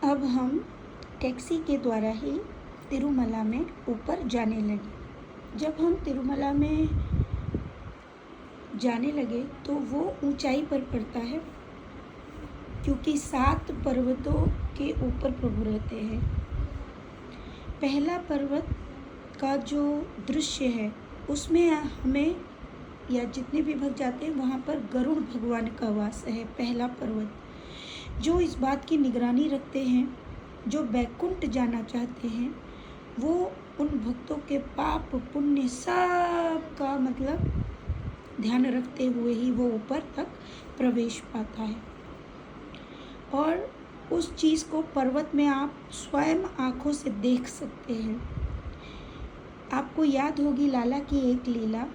अब हम टैक्सी के द्वारा ही तिरुमला में ऊपर जाने लगे। जब हम तिरुमला में जाने लगे तो वो ऊंचाई पर पड़ता है, क्योंकि 7 पर्वतों के ऊपर प्रभु रहते हैं। पहला पर्वत का जो दृश्य है उसमें हमें या जितने भी भक्त जाते हैं वहाँ पर गरुड़ भगवान का वास है। पहला पर्वत जो इस बात की निगरानी रखते हैं, जो बैकुंठ जाना चाहते हैं, वो उन भक्तों के पाप पुण्य सब का मतलब ध्यान रखते हुए ही वो ऊपर तक प्रवेश पाता है। और उस चीज़ को पर्वत में आप स्वयं आँखों से देख सकते हैं। आपको याद होगी लाला की एक लीला,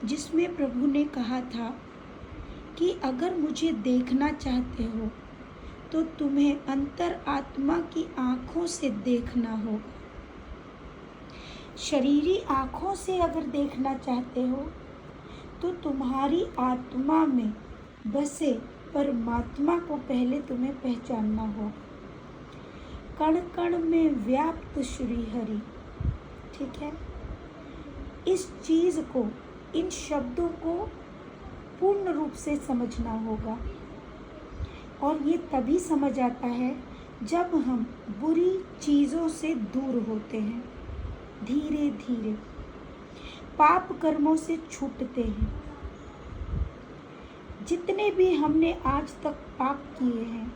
जिसमें प्रभु ने कहा था कि अगर मुझे देखना चाहते हो तो तुम्हें अंतर आत्मा की आँखों से देखना होगा। शरीरी आँखों से अगर देखना चाहते हो तो तुम्हारी आत्मा में बसे परमात्मा को पहले तुम्हें पहचानना होगा। कण कण में व्याप्त श्री हरि, ठीक है। इस चीज़ को, इन शब्दों को पूर्ण रूप से समझना होगा। और ये तभी समझ आता है जब हम बुरी चीज़ों से दूर होते हैं, धीरे धीरे पाप कर्मों से छूटते हैं। जितने भी हमने आज तक पाप किए हैं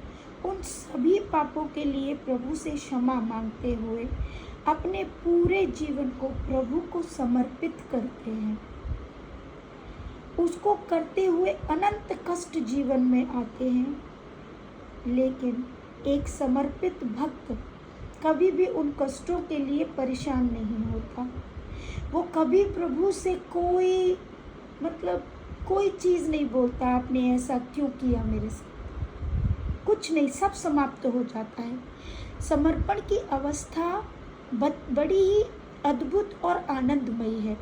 उन सभी पापों के लिए प्रभु से क्षमा मांगते हुए अपने पूरे जीवन को प्रभु को समर्पित करते हैं। उसको करते हुए अनंत कष्ट जीवन में आते हैं, लेकिन एक समर्पित भक्त कभी भी उन कष्टों के लिए परेशान नहीं होता। वो कभी प्रभु से कोई चीज़ नहीं बोलता, आपने ऐसा क्यों किया मेरे साथ, कुछ नहीं, सब समाप्त हो जाता है। समर्पण की अवस्था बड़ी ही अद्भुत और आनंदमयी है।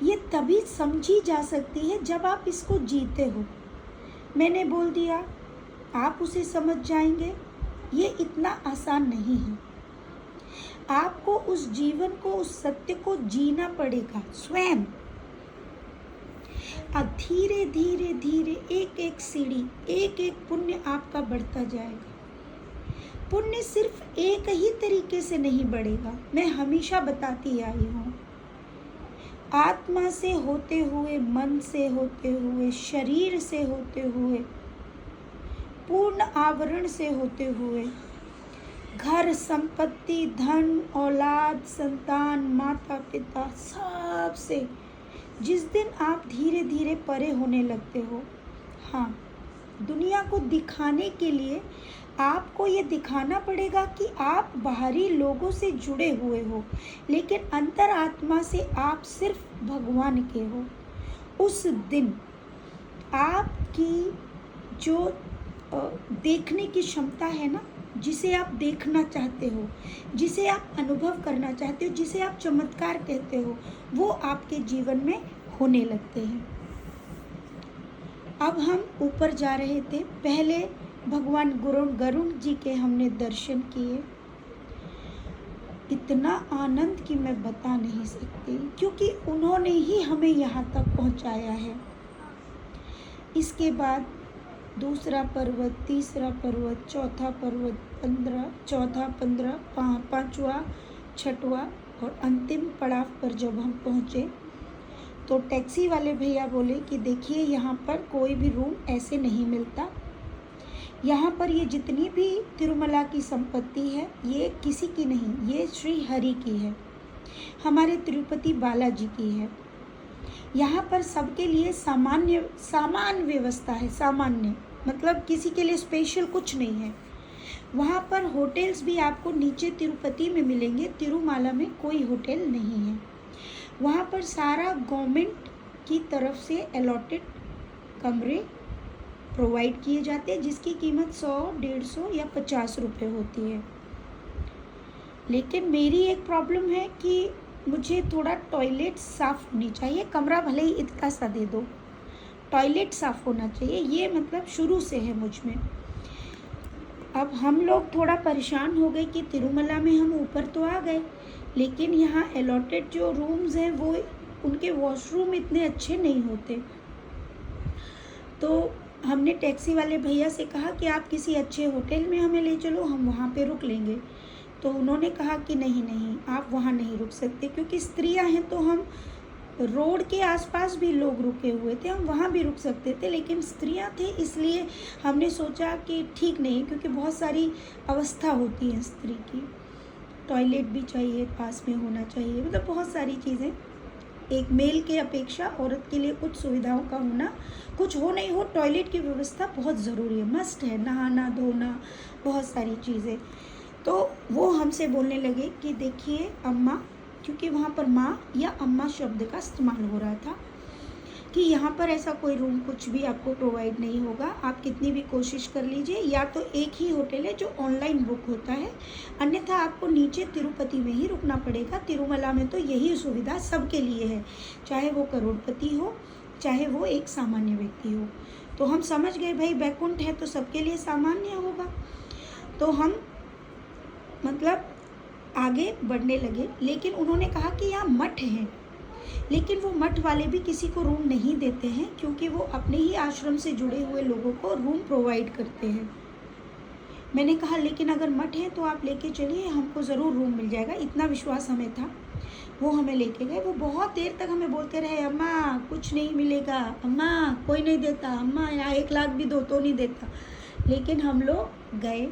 ये तभी समझी जा सकती है जब आप इसको जीते हो। मैंने बोल दिया, आप उसे समझ जाएंगे, ये इतना आसान नहीं है। आपको उस जीवन को, उस सत्य को जीना पड़ेगा स्वयं। अब धीरे धीरे धीरे एक एक सीढ़ी, एक एक पुण्य आपका बढ़ता जाएगा। पुण्य सिर्फ एक ही तरीके से नहीं बढ़ेगा, मैं हमेशा बताती आई हूँ। आत्मा से होते हुए, मन से होते हुए, शरीर से होते हुए, पूर्ण आवरण से होते हुए, घर, संपत्ति, धन, औलाद, संतान, माता पिता, सब से जिस दिन आप धीरे धीरे परे होने लगते हो, हाँ, दुनिया को दिखाने के लिए आपको ये दिखाना पड़ेगा कि आप बाहरी लोगों से जुड़े हुए हो, लेकिन अंतर आत्मा से आप सिर्फ भगवान के हो। उस दिन आपकी जो देखने की क्षमता है ना, जिसे आप देखना चाहते हो, जिसे आप अनुभव करना चाहते हो, जिसे आप चमत्कार कहते हो, वो आपके जीवन में होने लगते हैं। अब हम ऊपर जा रहे थे। पहले भगवान गरुड़ जी के हमने दर्शन किए। इतना आनंद कि मैं बता नहीं सकती, क्योंकि उन्होंने ही हमें यहाँ तक पहुँचाया है। इसके बाद दूसरा पर्वत, तीसरा पर्वत, चौथा पर्वत, 15, पाँचवा, छठवा और अंतिम पड़ाव पर जब हम पहुँचे तो टैक्सी वाले भैया बोले कि देखिए, यहाँ पर कोई भी रूम ऐसे नहीं मिलता। यहाँ पर ये जितनी भी तिरुमला की संपत्ति है ये किसी की नहीं, ये श्री हरि की है, हमारे तिरुपति बालाजी की है। यहाँ पर सबके लिए सामान्य व्यवस्था है। सामान्य मतलब किसी के लिए स्पेशल कुछ नहीं है। वहाँ पर होटल्स भी आपको नीचे तिरुपति में मिलेंगे, तिरुमाला में कोई होटल नहीं है। वहाँ पर सारा गवर्नमेंट की तरफ से अलॉटेड कमरे प्रोवाइड किए जाते हैं, जिसकी कीमत 100, 150 या 50 रुपये होती है। लेकिन मेरी एक प्रॉब्लम है कि मुझे थोड़ा टॉयलेट साफ़ होनी चाहिए। कमरा भले ही इतना सा दे दो, टॉयलेट साफ़ होना चाहिए, ये मतलब शुरू से है मुझ में। अब हम लोग थोड़ा परेशान हो गए कि तिरुमला में हम ऊपर तो आ गए, लेकिन यहाँ अलॉटेड जो रूम्स हैं वो उनके वॉशरूम इतने अच्छे नहीं होते। तो हमने टैक्सी वाले भैया से कहा कि आप किसी अच्छे होटल में हमें ले चलो, हम वहाँ पे रुक लेंगे। तो उन्होंने कहा कि नहीं नहीं, आप वहाँ नहीं रुक सकते, क्योंकि स्त्रियाँ हैं। तो हम रोड के आसपास भी लोग रुके हुए थे, हम वहाँ भी रुक सकते थे, लेकिन स्त्रियाँ थे इसलिए हमने सोचा कि ठीक नहीं, क्योंकि बहुत सारी अवस्था होती है स्त्री की, टॉयलेट भी चाहिए, पास में होना चाहिए, मतलब बहुत सारी चीज़ें। एक मेल के अपेक्षा औरत के लिए कुछ सुविधाओं का होना, कुछ हो नहीं हो, टॉयलेट की व्यवस्था बहुत ज़रूरी है, मस्ट है, नहाना धोना बहुत सारी चीज़ें। तो वो हमसे बोलने लगे कि देखिए अम्मा, क्योंकि वहाँ पर माँ या अम्मा शब्द का इस्तेमाल हो रहा था, कि यहाँ पर ऐसा कोई रूम कुछ भी आपको प्रोवाइड नहीं होगा, आप कितनी भी कोशिश कर लीजिए, या तो एक ही होटल है जो ऑनलाइन बुक होता है, अन्यथा आपको नीचे तिरुपति में ही रुकना पड़ेगा। तिरुमला में तो यही सुविधा सबके लिए है, चाहे वो करोड़पति हो, चाहे वो एक सामान्य व्यक्ति हो। तो हम समझ गए भाई बैकुंठ है तो सबके लिए सामान्य होगा। तो हम मतलब आगे बढ़ने लगे, लेकिन उन्होंने कहा कि यहाँ मठ हैं, लेकिन वो मठ वाले भी किसी को रूम नहीं देते हैं, क्योंकि वो अपने ही आश्रम से जुड़े हुए लोगों को रूम प्रोवाइड करते हैं। मैंने कहा लेकिन अगर मठ है तो आप लेके चलिए, हमको ज़रूर रूम मिल जाएगा, इतना विश्वास हमें था। वो हमें लेके गए, वो बहुत देर तक हमें बोलते रहे, अम्मा कुछ नहीं मिलेगा, अम्मा कोई नहीं देता, अम्मा यहाँ 1 लाख भी दो तो नहीं देता। लेकिन हम लोग गए,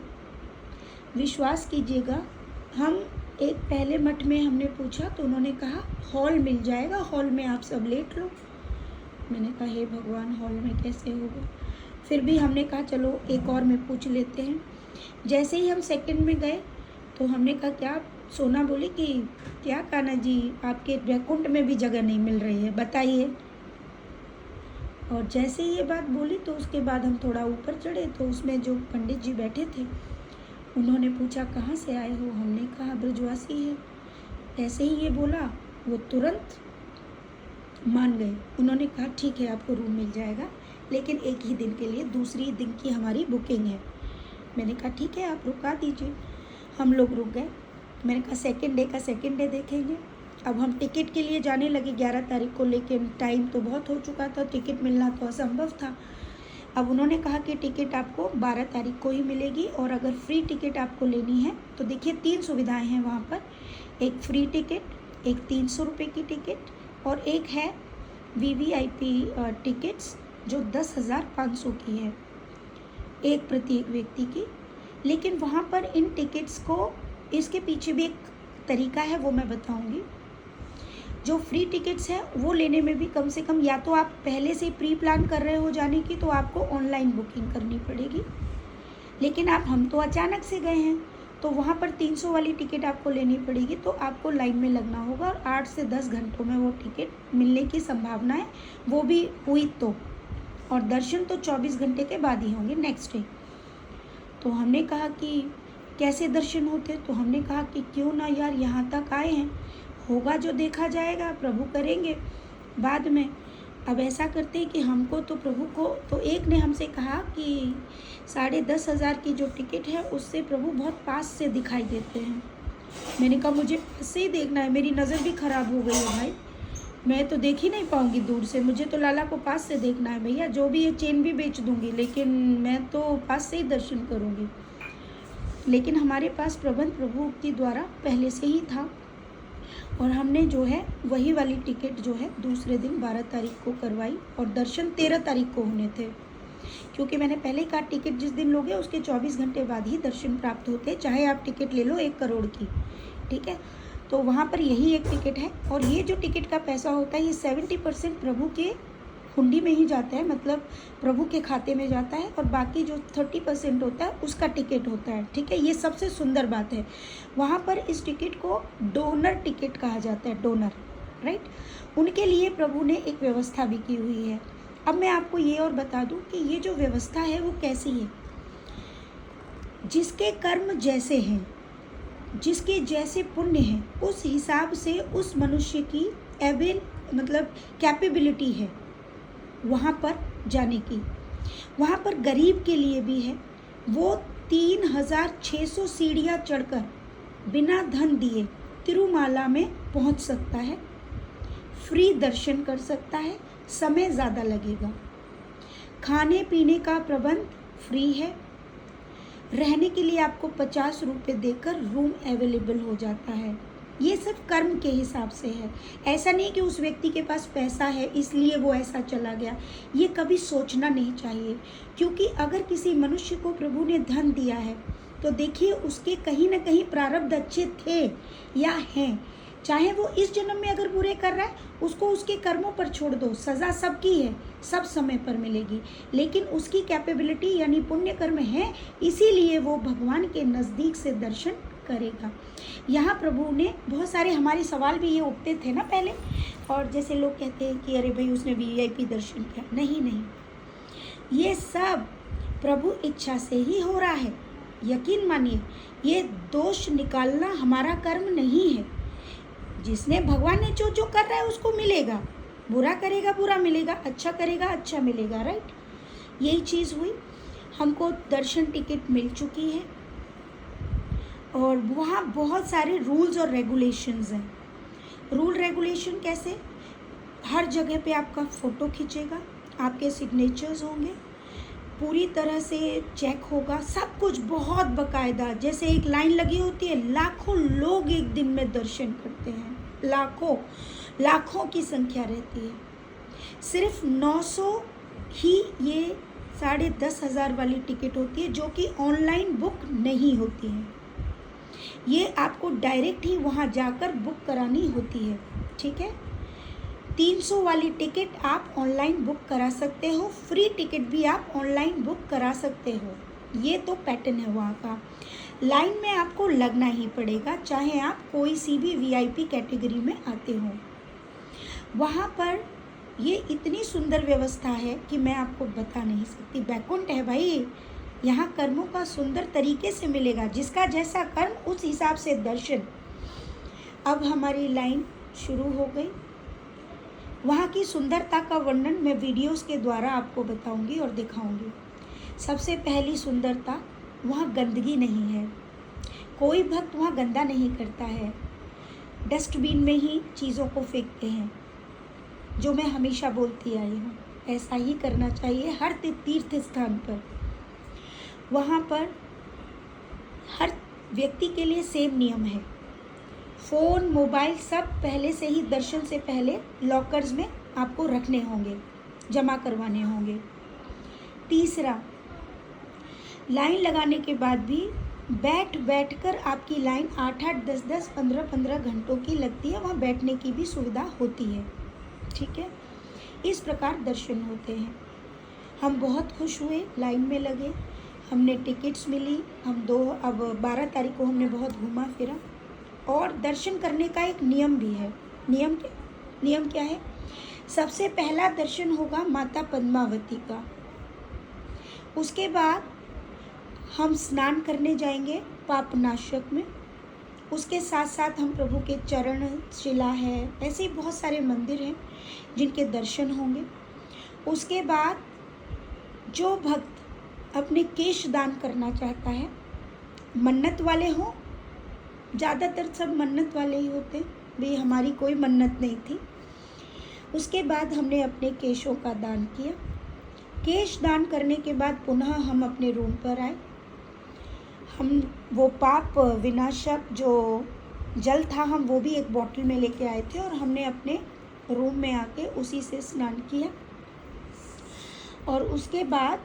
विश्वास कीजिएगा, हम एक पहले मठ में हमने पूछा तो उन्होंने कहा हॉल मिल जाएगा, हॉल में आप सब लेट लो। मैंने कहा हे भगवान, हॉल में कैसे होगा। फिर भी हमने कहा चलो एक और में पूछ लेते हैं। जैसे ही हम सेकंड में गए तो हमने कहा क्या, सोना बोली कि क्या कान्हा जी, आपके वैकुंठ में भी जगह नहीं मिल रही है, बताइए। और जैसे ही ये बात बोली तो उसके बाद हम थोड़ा ऊपर चढ़े, तो उसमें जो पंडित जी बैठे थे उन्होंने पूछा कहाँ से आए हो, हमने कहा ब्रजवासी है। ऐसे ही ये बोला, वो तुरंत मान गए। उन्होंने कहा ठीक है आपको रूम मिल जाएगा, लेकिन एक ही दिन के लिए, दूसरी दिन की हमारी बुकिंग है। मैंने कहा ठीक है आप रुका दीजिए। हम लोग रुक गए। मैंने कहा सेकंड डे का सेकंड डे देखेंगे। अब हम टिकट के लिए जाने लगे 11 तारीख को, लेकिन टाइम तो बहुत हो चुका था, टिकट मिलना तो असंभव था। अब उन्होंने कहा कि टिकट आपको 12 तारीख को ही मिलेगी, और अगर फ्री टिकट आपको लेनी है तो देखिए 3 सुविधाएं हैं वहाँ पर, एक फ्री टिकट, एक 300 रुपये की टिकट, और एक है VVIP टिकट्स जो 10,500 की है, एक प्रत्येक व्यक्ति की। लेकिन वहाँ पर इन टिकट्स को, इसके पीछे भी एक तरीका है वो मैं बताऊँगी। जो फ्री टिकट्स हैं वो लेने में भी कम से कम, या तो आप पहले से प्री प्लान कर रहे हो जाने की तो आपको ऑनलाइन बुकिंग करनी पड़ेगी, लेकिन हम तो अचानक से गए हैं तो वहाँ पर 300 वाली टिकट आपको लेनी पड़ेगी, तो आपको लाइन में लगना होगा, और 8 से 10 घंटों में वो टिकट मिलने की संभावना है, वो भी हुई तो। और दर्शन तो 24 घंटे के बाद ही होंगे, नेक्स्ट डे। तो हमने कहा कि कैसे दर्शन होते, तो हमने कहा कि क्यों ना यार, यहाँ तक आए हैं, होगा जो देखा जाएगा, प्रभु करेंगे बाद में। अब ऐसा करते हैं कि हमको तो प्रभु को, तो एक ने हमसे कहा कि 10,500 की जो टिकट है उससे प्रभु बहुत पास से दिखाई देते हैं। मैंने कहा मुझे पास से ही देखना है, मेरी नज़र भी ख़राब हो गई है भाई, मैं तो देख ही नहीं पाऊँगी दूर से, मुझे तो लाला को पास से देखना है भैया, जो भी है चेन भी बेच दूँगी, लेकिन मैं तो पास से ही दर्शन करूँगी। लेकिन हमारे पास प्रबंध प्रभु के द्वारा पहले से ही था, और हमने जो है वही वाली टिकट जो है दूसरे दिन 12 तारीख को करवाई, और दर्शन 13 तारीख को होने थे, क्योंकि मैंने पहले कहा टिकट जिस दिन लोगे उसके 24 घंटे बाद ही दर्शन प्राप्त होते हैं, चाहे आप टिकट ले लो 1 करोड़ की, ठीक है। तो वहाँ पर यही एक टिकट है, और ये जो टिकट का पैसा होता है ये 70% प्रभु के हुंडी में ही जाता है, मतलब प्रभु के खाते में जाता है, और बाकी जो 30% होता है उसका टिकट होता है, ठीक है। ये सबसे सुंदर बात है, वहाँ पर इस टिकट को डोनर टिकट कहा जाता है, डोनर, राइट। उनके लिए प्रभु ने एक व्यवस्था भी की हुई है। अब मैं आपको ये और बता दूं कि ये जो व्यवस्था है वो कैसी है। जिसके कर्म जैसे हैं, जिसके जैसे पुण्य हैं, उस हिसाब से उस मनुष्य की मतलब कैपेबिलिटी है वहाँ पर जाने की। वहाँ पर गरीब के लिए भी है, वो 3600 सीढ़ियाँ चढ़कर बिना धन दिए तिरुमाला में पहुंच सकता है। फ्री दर्शन कर सकता है, समय ज़्यादा लगेगा। खाने पीने का प्रबंध फ्री है। रहने के लिए आपको 50 रुपये देकर रूम अवेलेबल हो जाता है। ये सब कर्म के हिसाब से है। ऐसा नहीं कि उस व्यक्ति के पास पैसा है इसलिए वो ऐसा चला गया, ये कभी सोचना नहीं चाहिए। क्योंकि अगर किसी मनुष्य को प्रभु ने धन दिया है तो देखिए उसके कहीं ना कहीं प्रारब्ध अच्छे थे या हैं। चाहे वो इस जन्म में अगर बुरे कर रहा है उसको उसके कर्मों पर छोड़ दो, सज़ा सबकी है, सब समय पर मिलेगी। लेकिन उसकी कैपेबिलिटी यानी पुण्य कर्म है, इसीलिए वो भगवान के नज़दीक से दर्शन करेगा। यहाँ प्रभु ने बहुत सारे हमारे सवाल भी ये उठते थे ना पहले, और जैसे लोग कहते हैं कि अरे भाई उसने वीआईपी दर्शन किया। नहीं नहीं, ये सब प्रभु इच्छा से ही हो रहा है। यकीन मानिए, ये दोष निकालना हमारा कर्म नहीं है। जिसने भगवान ने जो जो कर रहा है उसको मिलेगा, बुरा करेगा बुरा मिलेगा, अच्छा करेगा अच्छा मिलेगा, राइट। यही चीज़ हुई। हमको दर्शन टिकट मिल चुकी है और वहाँ बहुत सारे रूल्स और रेगुलेशंस हैं। रूल रेगुलेशन कैसे? हर जगह पे आपका फ़ोटो खींचेगा, आपके सिग्नेचर्स होंगे, पूरी तरह से चेक होगा, सब कुछ बहुत बाकायदा। जैसे एक लाइन लगी होती है, लाखों लोग एक दिन में दर्शन करते हैं, लाखों की संख्या रहती है। सिर्फ 900 ही ये 10,500 वाली टिकट होती है जो कि ऑनलाइन बुक नहीं होती है। ये आपको डायरेक्ट ही वहाँ जाकर बुक करानी होती है, ठीक है। 300 वाली टिकट आप ऑनलाइन बुक करा सकते हो, फ्री टिकट भी आप ऑनलाइन बुक करा सकते हो। ये तो पैटर्न है वहाँ का। लाइन में आपको लगना ही पड़ेगा, चाहे आप कोई सी भी वीआईपी कैटेगरी में आते हो। वहाँ पर ये इतनी सुंदर व्यवस्था है कि मैं आपको बता नहीं सकती। बैकुंठ है भाई, यहाँ कर्मों का सुंदर तरीके से मिलेगा, जिसका जैसा कर्म उस हिसाब से दर्शन। अब हमारी लाइन शुरू हो गई। वहाँ की सुंदरता का वर्णन मैं वीडियोस के द्वारा आपको बताऊंगी और दिखाऊंगी। सबसे पहली सुंदरता, वहाँ गंदगी नहीं है। कोई भक्त वहाँ गंदा नहीं करता है, डस्टबिन में ही चीज़ों को फेंकते हैं, जो मैं हमेशा बोलती आई हूँ। ऐसा ही करना चाहिए हर तीर्थ स्थान पर। वहाँ पर हर व्यक्ति के लिए सेम नियम है। फ़ोन मोबाइल सब पहले से ही दर्शन से पहले लॉकर्स में आपको रखने होंगे, जमा करवाने होंगे। तीसरा, लाइन लगाने के बाद भी बैठ कर आपकी लाइन 8-8, 10-10, 15-15 घंटों की लगती है। वहाँ बैठने की भी सुविधा होती है, ठीक है। इस प्रकार दर्शन होते हैं। हम बहुत खुश हुए, लाइन में लगे, हमने टिकट्स मिली। अब 12 तारीख को हमने बहुत घूमा फिरा। और दर्शन करने का एक नियम भी है। नियम क्या है? सबसे पहला दर्शन होगा माता पद्मावती का। उसके बाद हम स्नान करने जाएंगे पापनाशक में। उसके साथ साथ हम प्रभु के चरण शिला है, ऐसे बहुत सारे मंदिर हैं जिनके दर्शन होंगे। उसके बाद जो भक्त अपने केश दान करना चाहता है, मन्नत वाले हों, ज़्यादातर सब मन्नत वाले ही होते हैं, भाई हमारी कोई मन्नत नहीं थी। उसके बाद हमने अपने केशों का दान किया। केश दान करने के बाद पुनः हम अपने रूम पर आए। हम वो पाप विनाशक जो जल था, हम वो भी एक बॉटल में लेके आए थे और हमने अपने रूम में आके उसी से स्नान किया। और उसके बाद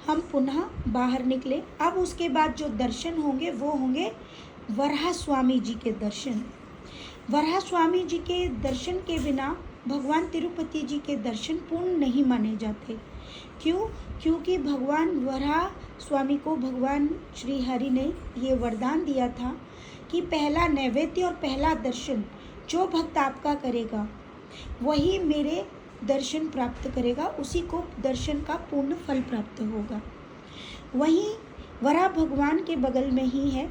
हम पुनः बाहर निकले। अब उसके बाद जो दर्शन होंगे वो होंगे वराह स्वामी जी के दर्शन। वराह स्वामी जी के दर्शन के बिना भगवान तिरुपति जी के दर्शन पूर्ण नहीं माने जाते। क्यों? क्योंकि भगवान वराह स्वामी को भगवान श्री हरि ने ये वरदान दिया था कि पहला नैवेद्य और पहला दर्शन जो भक्त आपका करेगा वही मेरे दर्शन प्राप्त करेगा, उसी को दर्शन का पूर्ण फल प्राप्त होगा। वहीं वराह भगवान के बगल में ही है